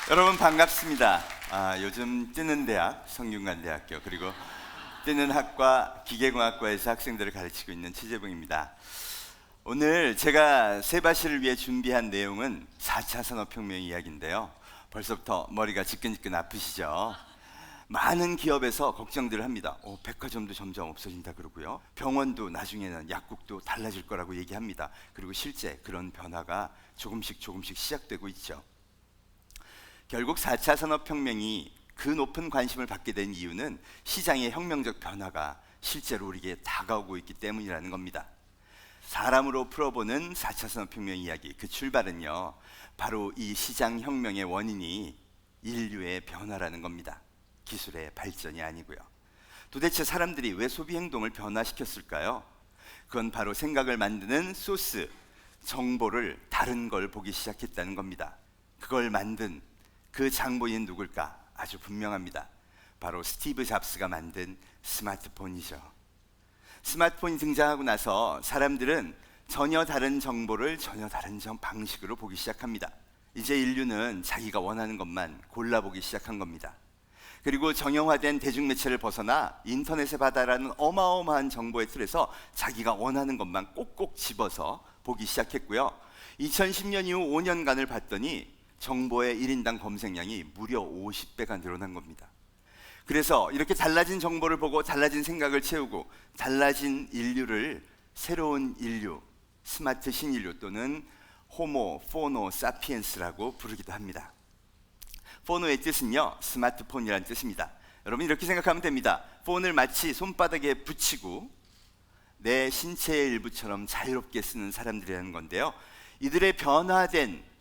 여러분 반갑습니다. 요즘 뜨는 대학 성균관대학교 그리고 뜨는 학과 기계공학과에서 학생들을 가르치고 있는 최재봉입니다. 오늘 제가 세바시를 위해 준비한 내용은 4차 산업혁명 이야기인데요. 벌써부터 머리가 지끈지끈 아프시죠? 많은 기업에서 걱정들을 합니다. 백화점도 점점 없어진다 그러고요. 병원도 나중에는 약국도 달라질 거라고 얘기합니다. 그리고 실제 그런 변화가 조금씩 시작되고 있죠. 결국 4차 산업혁명이 그 높은 관심을 받게 된 이유는 시장의 혁명적 변화가 실제로 우리에게 다가오고 있기 때문이라는 겁니다. 사람으로 풀어보는 4차 산업혁명 이야기, 그 출발은요, 바로 이 시장 혁명의 원인이 인류의 변화라는 겁니다. 기술의 발전이 아니고요. 도대체 사람들이 왜 소비 행동을 변화시켰을까요? 그건 바로 생각을 만드는 소스, 정보를 다른 걸 보기 시작했다는 겁니다. 그걸 만든 그 장본인 누굴까? 아주 분명합니다. 바로 스티브 잡스가 만든 스마트폰이죠. 스마트폰이 등장하고 나서 사람들은 전혀 다른 정보를 전혀 다른 방식으로 보기 시작합니다. 이제 인류는 자기가 원하는 것만 골라보기 시작한 겁니다. 그리고 정형화된 대중매체를 벗어나 인터넷의 바다라는 어마어마한 정보의 틀에서 자기가 원하는 것만 꼭꼭 집어서 보기 시작했고요. 2010년 이후 5년간을 봤더니 정보의 1인당 검색량이 무려 50배가 늘어난 겁니다. 그래서 이렇게 달라진 정보를 보고 달라진 생각을 채우고 달라진 인류를 새로운 인류, 스마트 신인류 또는 호모 포노 사피엔스라고 부르기도 합니다. 포노의 뜻은요, 스마트폰이라는 뜻입니다. 여러분 이렇게 생각하면 됩니다. 폰을 마치 손바닥에 붙이고 내 신체의 일부처럼 자유롭게 쓰는 사람들이라는 건데요. 이들의 변화된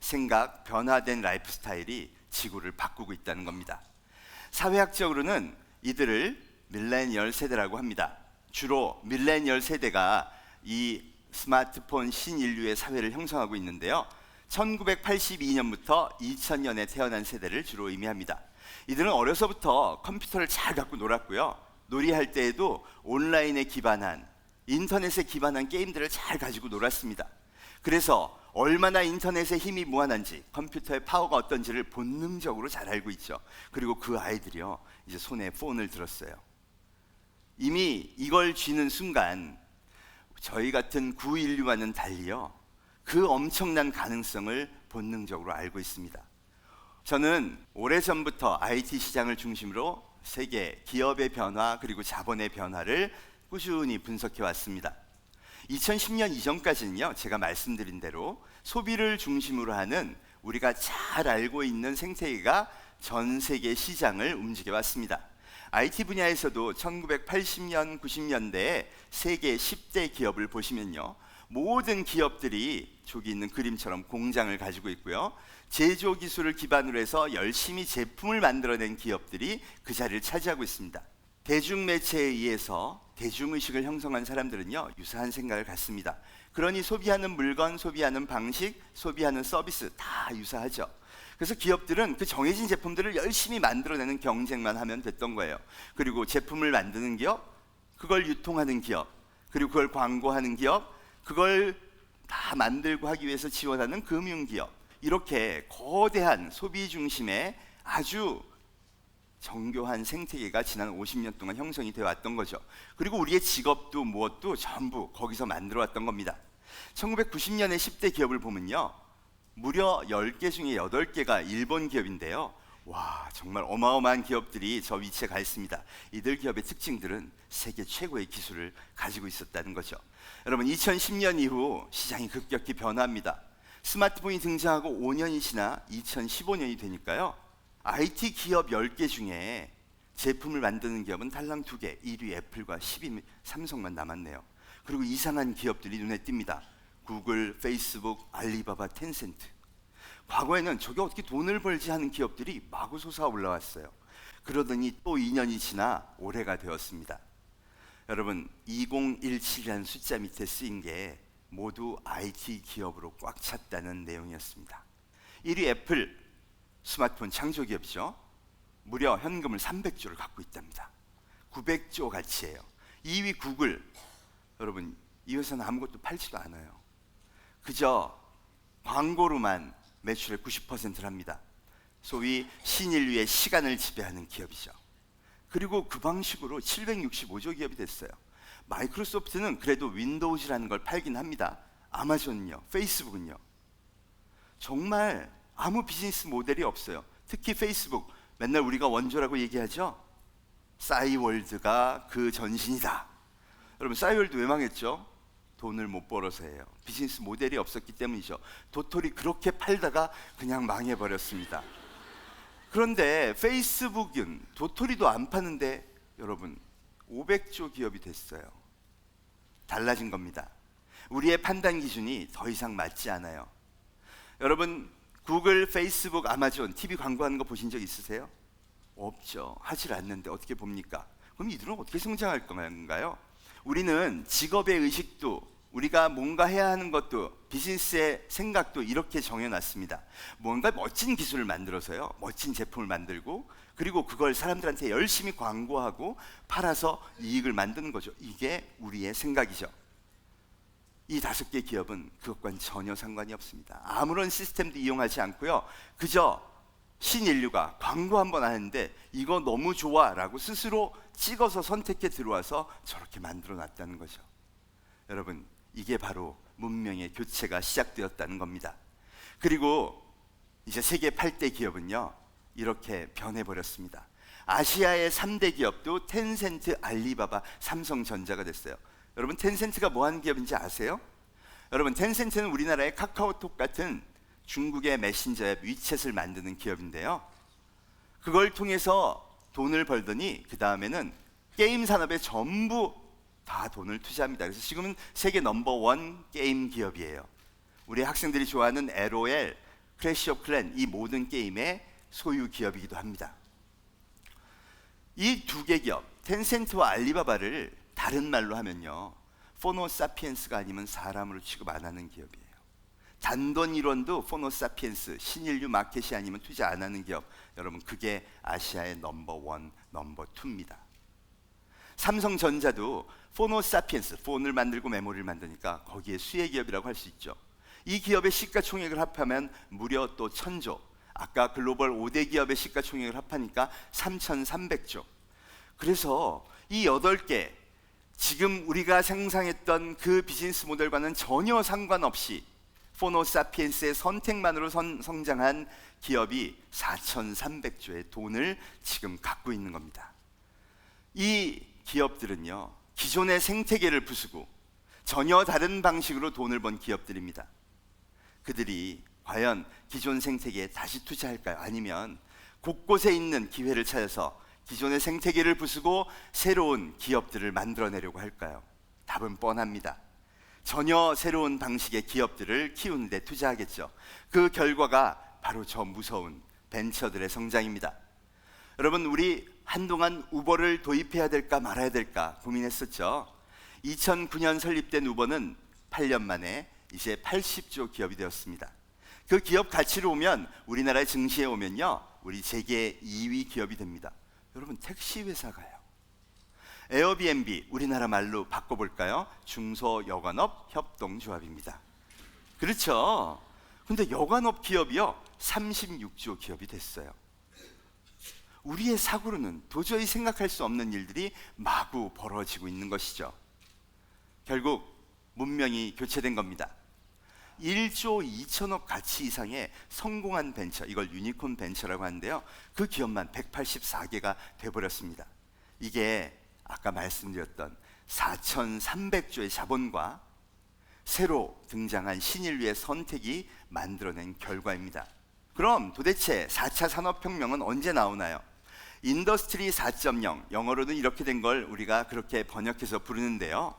생각, 변화된 라이프 스타일이 지구를 바꾸고 있다는 겁니다. 사회학적으로는 이들을 밀레니얼 세대라고 합니다. 주로 밀레니얼 세대가 이 스마트폰 신인류의 사회를 형성하고 있는데요. 1982년부터 2000년에 태어난 세대를 주로 의미합니다. 이들은 어려서부터 컴퓨터를 잘 갖고 놀았고요. 놀이할 때에도 온라인에 기반한, 인터넷에 기반한 게임들을 잘 가지고 놀았습니다. 그래서 얼마나 인터넷의 힘이 무한한지, 컴퓨터의 파워가 어떤지를 본능적으로 잘 알고 있죠. 그리고 그 아이들이요, 이제 손에 폰을 들었어요. 이미 이걸 쥐는 순간 저희 같은 구인류와는 달리요, 그 엄청난 가능성을 본능적으로 알고 있습니다. 저는 오래전부터 IT 시장을 중심으로 세계 기업의 변화 그리고 자본의 변화를 꾸준히 분석해 왔습니다. 2010년 이전까지는요, 제가 말씀드린 대로 소비를 중심으로 하는 우리가 잘 알고 있는 생태계가 전 세계 시장을 움직여 왔습니다. IT 분야에서도 1980년, 90년대에 세계 10대 기업을 보시면요, 모든 기업들이 저기 있는 그림처럼 공장을 가지고 있고요, 제조 기술을 기반으로 해서 열심히 제품을 만들어낸 기업들이 그 자리를 차지하고 있습니다. 대중매체에 의해서 대중의식을 형성한 사람들은요, 유사한 생각을 갖습니다. 그러니 소비하는 물건, 소비하는 방식, 소비하는 서비스 다 유사하죠. 그래서 기업들은 그 정해진 제품들을 열심히 만들어내는 경쟁만 하면 됐던 거예요. 그리고 제품을 만드는 기업, 그걸 유통하는 기업, 그리고 그걸 광고하는 기업, 그걸 다 만들고 하기 위해서 지원하는 금융기업, 이렇게 거대한 소비 중심의 아주 정교한 생태계가 지난 50년 동안 형성이 되어 왔던 거죠. 그리고 우리의 직업도 무엇도 전부 거기서 만들어 왔던 겁니다. 1990년에 10대 기업을 보면요, 무려 10개 중에 8개가 일본 기업인데요. 와, 정말 어마어마한 기업들이 저 위치에 가 있습니다. 이들 기업의 특징들은 세계 최고의 기술을 가지고 있었다는 거죠. 여러분, 2010년 이후 시장이 급격히 변화합니다. 스마트폰이 등장하고 5년이 지나 2015년이 되니까요, IT 기업 10개 중에 제품을 만드는 기업은 달랑 2개, 1위 애플과 10위 삼성만 남았네요. 그리고 이상한 기업들이 눈에 띕니다. 구글, 페이스북, 알리바바, 텐센트. 과거에는 저게 어떻게 돈을 벌지 하는 기업들이 마구 솟아 올라왔어요. 그러더니 또 2년이 지나 올해가 되었습니다. 여러분, 2017이라는 숫자 밑에 쓰인 게 모두 IT 기업으로 꽉 찼다는 내용이었습니다. 1위 애플, 스마트폰 창조기업이죠. 무려 현금을 300조를 갖고 있답니다. 900조 가치예요. 2위 구글, 여러분 이 회사는 아무것도 팔지도 않아요. 그저 광고로만 매출의 90%를 합니다. 소위 신인류의 시간을 지배하는 기업이죠. 그리고 그 방식으로 765조 기업이 됐어요. 마이크로소프트는 그래도 윈도우즈라는 걸 팔긴 합니다. 아마존은요, 페이스북은요. 정말 아무 비즈니스 모델이 없어요. 특히 페이스북, 맨날 우리가 원조라고 얘기하죠. 싸이월드가 그 전신이다. 여러분, 싸이월드 왜 망했죠? 돈을 못 벌어서예요. 비즈니스 모델이 없었기 때문이죠. 도토리 그렇게 팔다가 그냥 망해버렸습니다. 그런데 페이스북은 도토리도 안 파는데 여러분 500조 기업이 됐어요. 달라진 겁니다. 우리의 판단 기준이 더 이상 맞지 않아요. 여러분, 구글, 페이스북, 아마존 TV 광고하는 거 보신 적 있으세요? 없죠. 하질 않는데 어떻게 봅니까? 그럼 이들은 어떻게 성장할 건가요? 우리는 직업의 의식도, 우리가 뭔가 해야 하는 것도, 비즈니스의 생각도 이렇게 정해놨습니다. 뭔가 멋진 기술을 만들어서요, 멋진 제품을 만들고, 그리고 그걸 사람들한테 열심히 광고하고 팔아서 이익을 만드는 거죠. 이게 우리의 생각이죠. 이 5개 기업은 그것과는 전혀 상관이 없습니다. 아무런 시스템도 이용하지 않고요, 그저 신인류가 광고 한번 하는데 이거 너무 좋아 라고 스스로 찍어서 선택해 들어와서 저렇게 만들어 놨다는 거죠. 여러분, 이게 바로 문명의 교체가 시작되었다는 겁니다. 그리고 이제 세계 8대 기업은요, 이렇게 변해버렸습니다. 아시아의 3대 기업도 텐센트, 알리바바, 삼성전자가 됐어요. 여러분, 텐센트가 뭐 하는 기업인지 아세요? 여러분, 텐센트는 우리나라의 카카오톡 같은 중국의 메신저 앱 위챗을 만드는 기업인데요, 그걸 통해서 돈을 벌더니 그 다음에는 게임 산업에 전부 다 돈을 투자합니다. 그래서 지금은 세계 넘버1 게임 기업이에요. 우리 학생들이 좋아하는 LOL, 크래시 오브 클랜, 이 모든 게임의 소유 기업이기도 합니다. 이 2개 기업, 텐센트와 알리바바를 다른 말로 하면요, 포노사피엔스가 아니면 사람으로 취급 안 하는 기업이에요. 단돈 1원도 포노사피엔스, 신인류 마켓이 아니면 투자 안 하는 기업, 여러분, 그게 아시아의 넘버1, 넘버2입니다. 삼성전자도 포노사피엔스, 폰을 만들고 메모리를 만드니까 거기에 수혜 기업이라고 할 수 있죠. 이 기업의 시가총액을 합하면 무려 또 1000조, 아까 글로벌 5대 기업의 시가총액을 합하니까 3300조. 그래서 이 8개, 지금 우리가 상상했던 그 비즈니스 모델과는 전혀 상관없이 포노사피엔스의 선택만으로 성장한 기업이 4300조의 돈을 지금 갖고 있는 겁니다. 이 기업들은요, 기존의 생태계를 부수고 전혀 다른 방식으로 돈을 번 기업들입니다. 그들이 과연 기존 생태계에 다시 투자할까요? 아니면 곳곳에 있는 기회를 찾아서 기존의 생태계를 부수고 새로운 기업들을 만들어내려고 할까요? 답은 뻔합니다. 전혀 새로운 방식의 기업들을 키우는 데 투자하겠죠. 그 결과가 바로 저 무서운 벤처들의 성장입니다. 여러분, 우리 한동안 우버를 도입해야 될까 말아야 될까 고민했었죠. 2009년 설립된 우버는 8년 만에 이제 80조 기업이 되었습니다. 그 기업 가치로 오면, 우리나라의 증시에 오면요, 우리 세계 2위 기업이 됩니다. 여러분, 택시 회사가요. 에어비앤비, 우리나라 말로 바꿔볼까요? 중소여관업 협동조합입니다. 그렇죠. 근데 여관업 기업이요, 36조 기업이 됐어요. 우리의 사고로는 도저히 생각할 수 없는 일들이 마구 벌어지고 있는 것이죠. 결국 문명이 교체된 겁니다. 1조 2천억 가치 이상의 성공한 벤처, 이걸 유니콘 벤처라고 하는데요, 그 기업만 184개가 돼버렸습니다. 이게 아까 말씀드렸던 4300조의 자본과 새로 등장한 신인류의 선택이 만들어낸 결과입니다. 그럼 도대체 4차 산업혁명은 언제 나오나요? 인더스트리 4.0, 영어로는 이렇게 된 걸 우리가 그렇게 번역해서 부르는데요,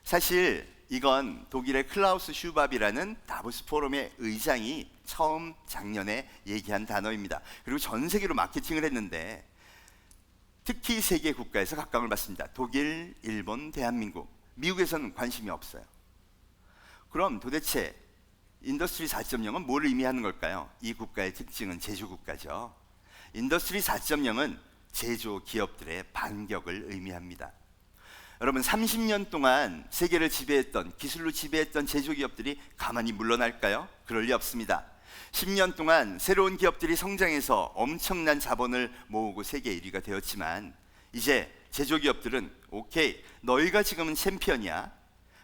사실 이건 독일의 클라우스 슈밥이라는 다보스 포럼의 의장이 처음 작년에 얘기한 단어입니다. 그리고 전 세계로 마케팅을 했는데 특히 세 개 국가에서 각광을 받습니다. 독일, 일본, 대한민국. 미국에서는 관심이 없어요. 그럼 도대체 인더스트리 4.0은 뭘 의미하는 걸까요? 이 국가의 특징은 제조국가죠. 인더스트리 4.0은 제조 기업들의 반격을 의미합니다. 여러분, 30년 동안 세계를 지배했던, 기술로 지배했던 제조기업들이 가만히 물러날까요? 그럴 리 없습니다. 10년 동안 새로운 기업들이 성장해서 엄청난 자본을 모으고 세계 1위가 되었지만 이제 제조기업들은 오케이, 너희가 지금은 챔피언이야.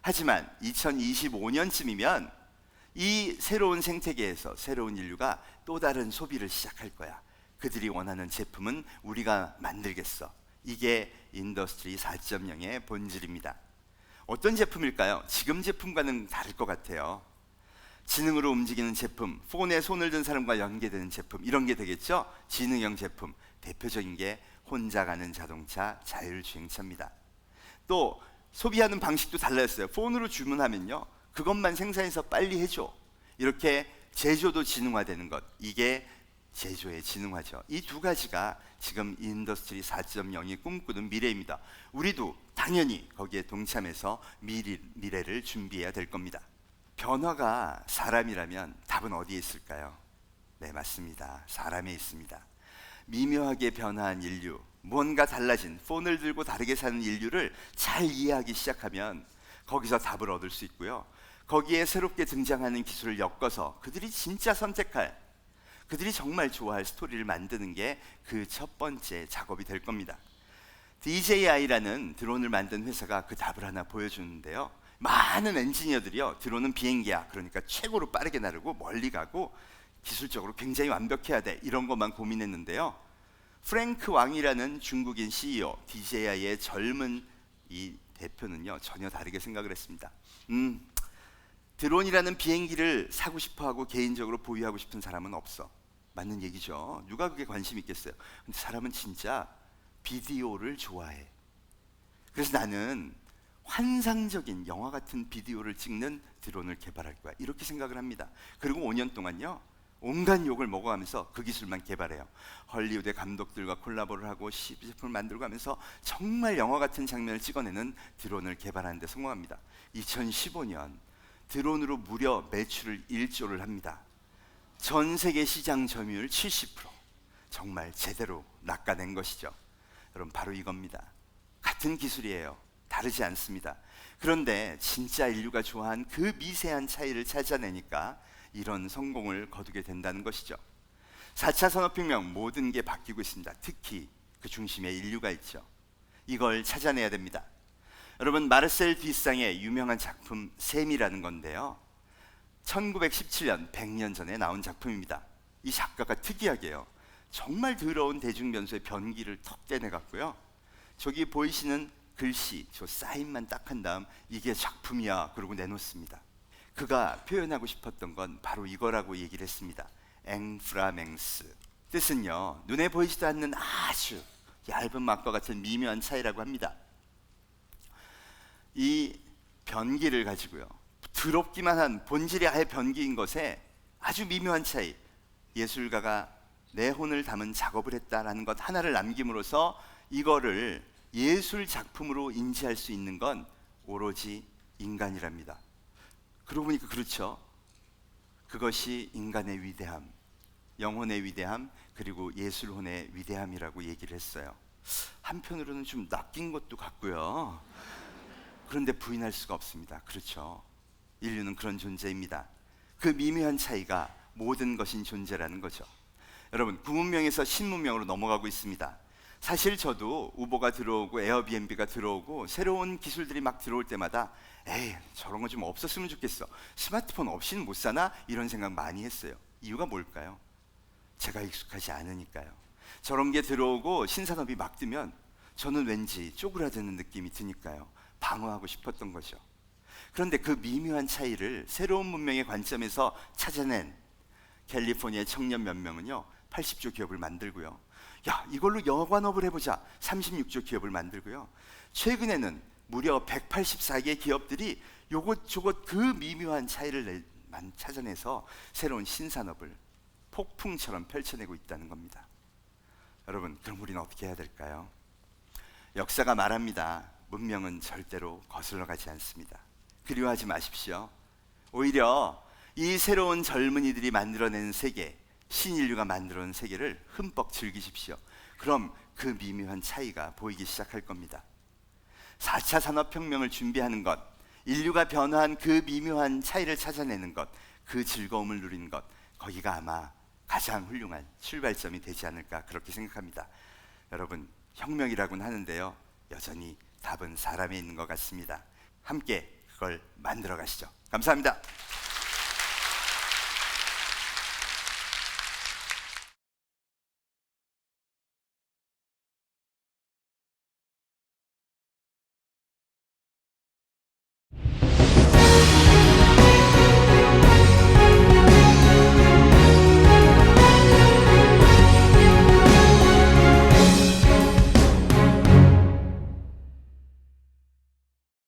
하지만 2025년쯤이면 이 새로운 생태계에서 새로운 인류가 또 다른 소비를 시작할 거야. 그들이 원하는 제품은 우리가 만들겠어. 이게 인더스트리 4.0의 본질입니다. 어떤 제품일까요? 지금 제품과는 다를 것 같아요. 지능으로 움직이는 제품, 폰에 손을 든 사람과 연계되는 제품, 이런 게 되겠죠? 지능형 제품, 대표적인 게 혼자 가는 자동차, 자율주행차입니다. 또 소비하는 방식도 달라졌어요. 폰으로 주문하면요, 그것만 생산해서 빨리 해줘. 이렇게 제조도 지능화되는 것, 이게 제조의 지능화죠. 이 두 가지가 지금 인더스트리 4.0이 꿈꾸는 미래입니다. 우리도 당연히 거기에 동참해서 미래를 준비해야 될 겁니다. 변화가 사람이라면 답은 어디에 있을까요? 네, 맞습니다. 사람에 있습니다. 미묘하게 변화한 인류, 무언가 달라진, 폰을 들고 다르게 사는 인류를 잘 이해하기 시작하면 거기서 답을 얻을 수 있고요. 거기에 새롭게 등장하는 기술을 엮어서 그들이 진짜 선택할, 그들이 정말 좋아할 스토리를 만드는 게 그 첫 번째 작업이 될 겁니다. DJI라는 드론을 만든 회사가 그 답을 하나 보여주는데요. 많은 엔지니어들이요, 드론은 비행기야, 그러니까 최고로 빠르게 나르고 멀리 가고 기술적으로 굉장히 완벽해야 돼, 이런 것만 고민했는데요. 프랭크 왕이라는 중국인 CEO, DJI의 젊은 이 대표는요, 전혀 다르게 생각을 했습니다. 드론이라는 비행기를 사고 싶어하고 개인적으로 보유하고 싶은 사람은 없어. 맞는 얘기죠. 누가 그게 관심 있겠어요. 근데 사람은 진짜 비디오를 좋아해. 그래서 나는 환상적인 영화 같은 비디오를 찍는 드론을 개발할 거야, 이렇게 생각을 합니다. 그리고 5년 동안요, 온갖 욕을 먹어가면서 그 기술만 개발해요. 헐리우드의 감독들과 콜라보를 하고 제품을 만들고 하면서 정말 영화 같은 장면을 찍어내는 드론을 개발하는 데 성공합니다. 2015년 드론으로 무려 매출을 1조를 합니다. 전 세계 시장 점유율 70%, 정말 제대로 낚아낸 것이죠. 여러분, 바로 이겁니다. 같은 기술이에요. 다르지 않습니다. 그런데 진짜 인류가 좋아한 그 미세한 차이를 찾아내니까 이런 성공을 거두게 된다는 것이죠. 4차 산업혁명, 모든 게 바뀌고 있습니다. 특히 그 중심에 인류가 있죠. 이걸 찾아내야 됩니다. 여러분, 마르셀 듀상의 유명한 작품 샘이라는 건데요, 1917년, 100년 전에 나온 작품입니다. 이 작가가 특이하게요, 정말 더러운 대중변소의 변기를 턱 떼내갔고요, 저기 보이시는 글씨, 저 사인만 딱 한 다음 이게 작품이야 그러고 내놓습니다. 그가 표현하고 싶었던 건 바로 이거라고 얘기를 했습니다. 앵프라맹스, 뜻은요, 눈에 보이지도 않는 아주 얇은 막과 같은 미묘한 차이라고 합니다. 이 변기를 가지고요, 더럽기만 한 본질이 아예 변기인 것에 아주 미묘한 차이, 예술가가 내 혼을 담은 작업을 했다라는 것 하나를 남김으로써 이거를 예술 작품으로 인지할 수 있는 건 오로지 인간이랍니다. 그러고 보니까 그렇죠. 그것이 인간의 위대함, 영혼의 위대함, 그리고 예술혼의 위대함이라고 얘기를 했어요. 한편으로는 좀 낚인 것도 같고요. 그런데 부인할 수가 없습니다. 그렇죠. 인류는 그런 존재입니다. 그 미묘한 차이가 모든 것인 존재라는 거죠. 여러분, 구문명에서 신문명으로 넘어가고 있습니다. 사실 저도 우버가 들어오고 에어비앤비가 들어오고 새로운 기술들이 막 들어올 때마다 에이, 저런 거 좀 없었으면 좋겠어, 스마트폰 없이는 못 사나, 이런 생각 많이 했어요. 이유가 뭘까요? 제가 익숙하지 않으니까요. 저런 게 들어오고 신산업이 막 뜨면 저는 왠지 쪼그라드는 느낌이 드니까요, 방어하고 싶었던 거죠. 그런데 그 미묘한 차이를 새로운 문명의 관점에서 찾아낸 캘리포니아의 청년 몇 명은요, 80조 기업을 만들고요, 야, 이걸로 여관업을 해보자, 36조 기업을 만들고요, 최근에는 무려 184개 기업들이 요것저것 그 미묘한 차이를 찾아내서 새로운 신산업을 폭풍처럼 펼쳐내고 있다는 겁니다. 여러분, 그럼 우리는 어떻게 해야 될까요? 역사가 말합니다. 문명은 절대로 거슬러 가지 않습니다. 그리워하지 마십시오. 오히려 이 새로운 젊은이들이 만들어낸 세계, 신인류가 만들어낸 세계를 흠뻑 즐기십시오. 그럼 그 미묘한 차이가 보이기 시작할 겁니다. 4차 산업혁명을 준비하는 것, 인류가 변화한 그 미묘한 차이를 찾아내는 것, 그 즐거움을 누리는 것, 거기가 아마 가장 훌륭한 출발점이 되지 않을까 그렇게 생각합니다. 여러분, 혁명이라고는 하는데요, 여전히 답은 사람에 있는 것 같습니다. 함께 그걸 만들어 가시죠. 감사합니다.